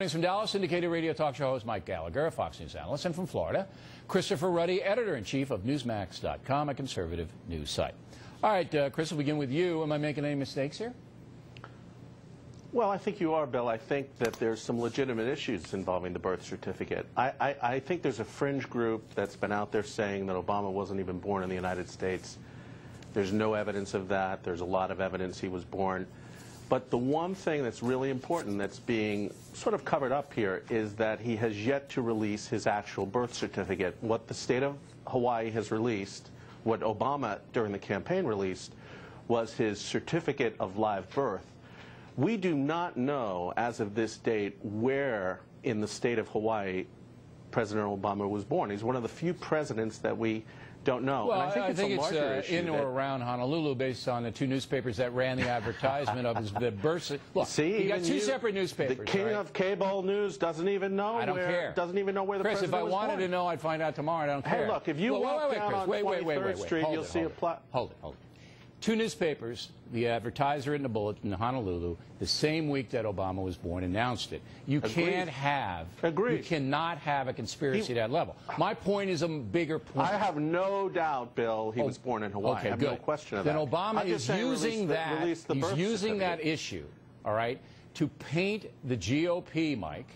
From Dallas, syndicated radio talk show host Mike Gallagher, a Fox News analyst, and from Florida, Christopher Ruddy, editor-in-chief of Newsmax.com, a conservative news site. All right, Chris, we'll begin with you. Am I making any mistakes here? Well, I think you are, Bill. I think that there's some legitimate issues involving the birth certificate. I think there's a fringe group that's been out there saying that Obama wasn't even born in the United States. There's no evidence of that. There's a lot of evidence he was born. But the one thing that's really important that's being sort of covered up here is that he has yet to release his actual birth certificate. What the state of Hawaii has released, what Obama during the campaign released, was his certificate of live birth. We do not know, as of this date, where in the state of Hawaii President Obama was born. He's one of the few presidents that we don't know. Well, and I think it's in or around Honolulu, based on the two newspapers that ran the advertisement of his birth. Look, see, you got two separate newspapers. The king of cable news doesn't even know. I don't care. Doesn't even know where the Chris, president was born. If I wanted to know, I'd find out tomorrow. I don't care. Hey, look, if you walk down on 23rd Street, you'll see a plot. Hold it. Two newspapers, the Advertiser and the Bulletin in Honolulu, the same week that Obama was born, announced it. You can't have, you cannot have a conspiracy at that level. My point is a bigger point. I have no doubt, Bill, he was born in Hawaii. Okay, I have no question of that. that. Then Obama is using that, he's using that issue, all right, to paint the GOP, Mike,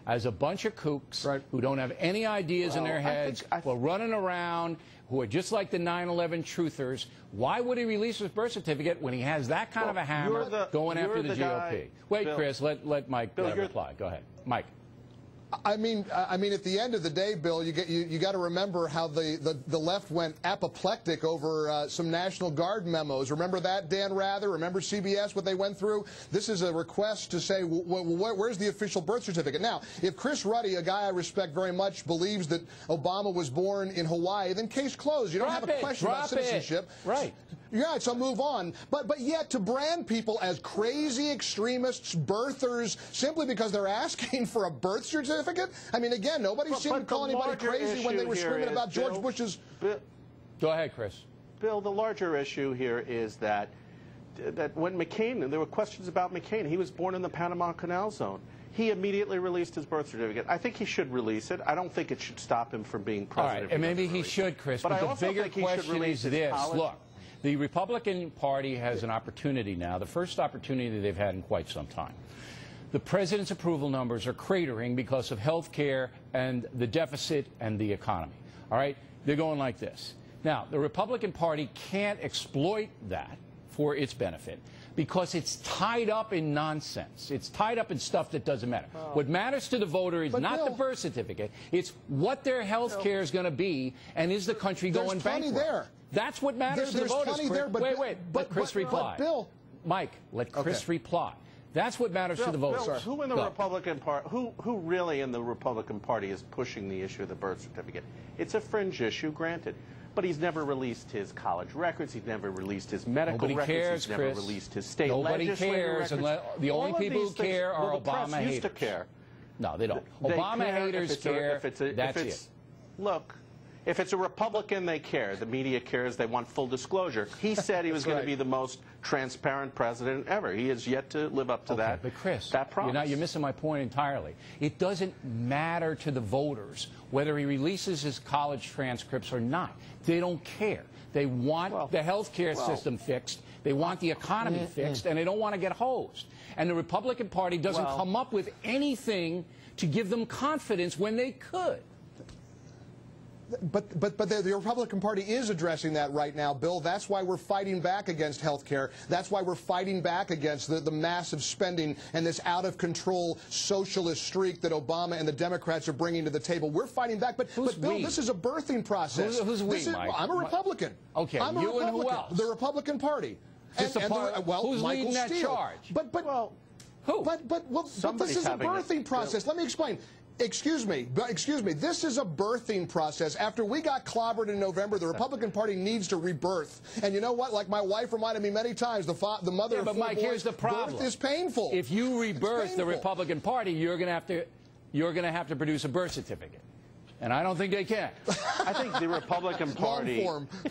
as a bunch of kooks who don't have any ideas in their heads, running around, who are just like the 9/11 truthers. Why would he release his birth certificate when he has that kind of a hammer going after the GOP? Wait, Bill, Chris, let Mike reply. Go ahead. Mike. I mean, at the end of the day, Bill, you got to remember how the left went apoplectic over some National Guard memos. Remember that, Dan Rather? Remember CBS, what they went through? This is a request to say, where's the official birth certificate? Now, if Chris Ruddy, a guy I respect very much, believes that Obama was born in Hawaii, then case closed. You don't have a question about citizenship. Right. Yeah, so move on. But yet to brand people as crazy extremists, birthers, simply because they're asking for a birth certificate? I mean, again, nobody seemed to call anybody crazy when they were screaming about George Bush's... Go ahead, Chris. Bill, the larger issue here is that when McCain, there were questions about McCain. He was born in the Panama Canal Zone. He immediately released his birth certificate. I think he should release it. I don't think it should stop him from being president. All right, and maybe he should, Chris. But the bigger question is this. Look, the Republican Party has an opportunity now, the first opportunity they've had in quite some time. The president's approval numbers are cratering because of health care and the deficit and the economy. All right? They're going like this. Now, the Republican Party can't exploit that for its benefit because it's tied up in nonsense. It's tied up in stuff that doesn't matter. What matters to the voter is not the birth certificate. It's what their health care is going to be, and is the country going bankrupt? There. That's what matters to the voters. Wait. Let Chris reply. Bill. Mike, let Chris reply. That's what matters to the voters. Bill, who in the Republican Party, who really in the Republican Party is pushing the issue of the birth certificate? It's a fringe issue, granted, but he's never released his college records. He's never released his medical records. Cares, he's never Chris. released his state Nobody cares. The only people who care are Obama haters. Used to care. No, they don't. Obama haters care. That's it. Look. If it's a Republican, they care. The media cares. They want full disclosure. He said he was going to be the most transparent president ever. He has yet to live up to that. But Chris, that promise. You're missing my point entirely. It doesn't matter to the voters whether he releases his college transcripts or not. They don't care. They want the health care system fixed. They want the economy fixed, and they don't want to get hosed. And the Republican Party doesn't come up with anything to give them confidence when they could. But the Republican Party is addressing that right now, Bill. That's why we're fighting back against health care. That's why we're fighting back against the massive spending and this out-of-control socialist streak that Obama and the Democrats are bringing to the table. We're fighting back. But Bill, this is a birthing process. Who's we, Mike? I'm a Republican. Okay, I'm a you Republican. and who else? The Republican Party. Who's leading that charge? Who? But this is a birthing process. Let me explain. Excuse me. This is a birthing process. After we got clobbered in November, the Republican Party needs to rebirth. And you know what? Like my wife reminded me many times, the mother of 4 Mike, boys, here's the problem. birth is painful. If you rebirth the Republican Party, you're going to have to produce a birth certificate. and I don't think they can. I think the Republican Party,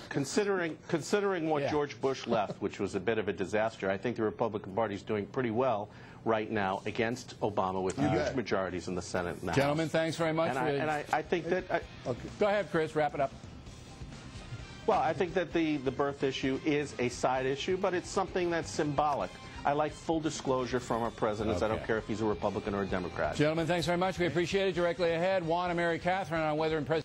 considering what George Bush left, which was a bit of a disaster, I think the Republican Party is doing pretty well right now against Obama with huge majorities in the Senate and the Gentlemen, House. thanks very much. And I think that... Go ahead, Chris. Wrap it up. Well, I think that the birth issue is a side issue, but it's something that's symbolic. I like full disclosure from our presidents. I don't care if he's a Republican or a Democrat. Gentlemen, thanks very much. We appreciate it. Directly ahead, Juan and Mary Catherine on whether in President